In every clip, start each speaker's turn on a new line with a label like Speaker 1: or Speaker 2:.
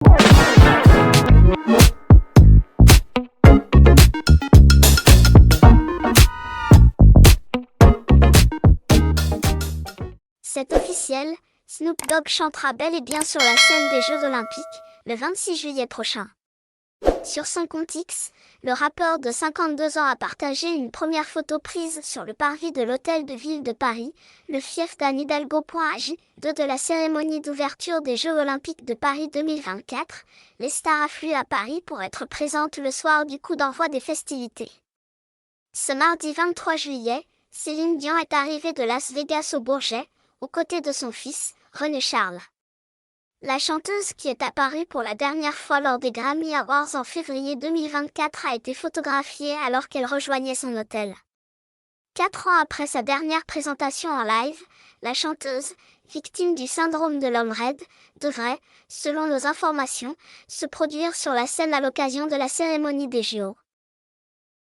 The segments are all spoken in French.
Speaker 1: C'est officiel, Snoop Dogg chantera bel et bien sur la scène des Jeux Olympiques, le 26 juillet prochain. Sur son compte X, le rappeur de 52 ans a partagé une première photo prise sur le parvis de l'Hôtel de Ville de Paris, le fief d'Anne Hidalgo. De la cérémonie d'ouverture des Jeux Olympiques de Paris 2024, les stars affluent à Paris pour être présentes le soir du coup d'envoi des festivités. Ce mardi 23 juillet, Céline Dion est arrivée de Las Vegas au Bourget, aux côtés de son fils, René Charles. La chanteuse qui est apparue pour la dernière fois lors des Grammy Awards en février 2024 a été photographiée alors qu'elle rejoignait son hôtel. 4 ans après sa dernière présentation en live, la chanteuse, victime du syndrome de l'homme raide, devrait, selon nos informations, se produire sur la scène à l'occasion de la cérémonie des JO.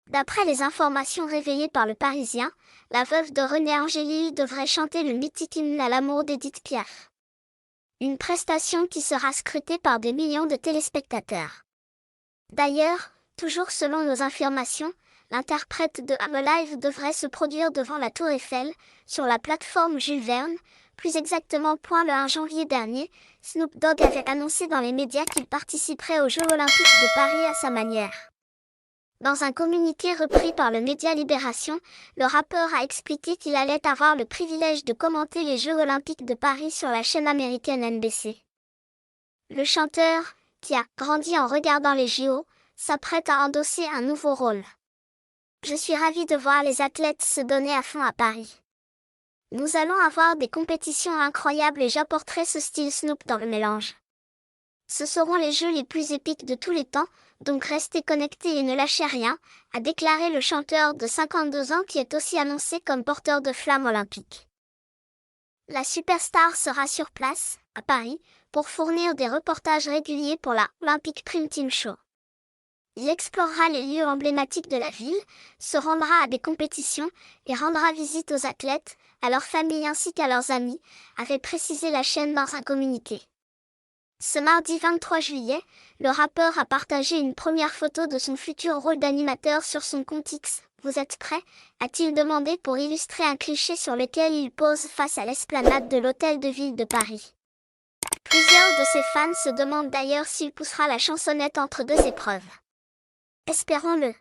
Speaker 1: D'après les informations révélées par Le Parisien, la veuve de René Angélil devrait chanter le mythique hymne à l'amour d'Édith Piaf. Une prestation qui sera scrutée par des millions de téléspectateurs. D'ailleurs, toujours selon nos informations, l'interprète de I'm Alive devrait se produire devant la Tour Eiffel, sur la plateforme Jules Verne. Plus exactement, le 1 janvier dernier, Snoop Dogg avait annoncé dans les médias qu'il participerait aux Jeux Olympiques de Paris à sa manière. Dans un communiqué repris par le média Libération, le rappeur a expliqué qu'il allait avoir le privilège de commenter les Jeux Olympiques de Paris sur la chaîne américaine NBC. Le chanteur, qui a grandi en regardant les JO, s'apprête à endosser un nouveau rôle. Je suis ravi de voir les athlètes se donner à fond à Paris. Nous allons avoir des compétitions incroyables et j'apporterai ce style Snoop dans le mélange. Ce seront les jeux les plus épiques de tous les temps, donc restez connectés et ne lâchez rien, a déclaré le chanteur de 52 ans qui est aussi annoncé comme porteur de flammes olympiques. La superstar sera sur place, à Paris, pour fournir des reportages réguliers pour la Olympic Prime Team Show. Il explorera les lieux emblématiques de la ville, se rendra à des compétitions et rendra visite aux athlètes, à leurs familles ainsi qu'à leurs amis, avait précisé la chaîne dans un communiqué. Ce mardi 23 juillet, le rappeur a partagé une première photo de son futur rôle d'animateur sur son compte X. Vous êtes prêts ? A-t-il demandé pour illustrer un cliché sur lequel il pose face à l'esplanade de l'Hôtel de Ville de Paris. Plusieurs de ses fans se demandent d'ailleurs s'il poussera la chansonnette entre deux épreuves. Espérons-le.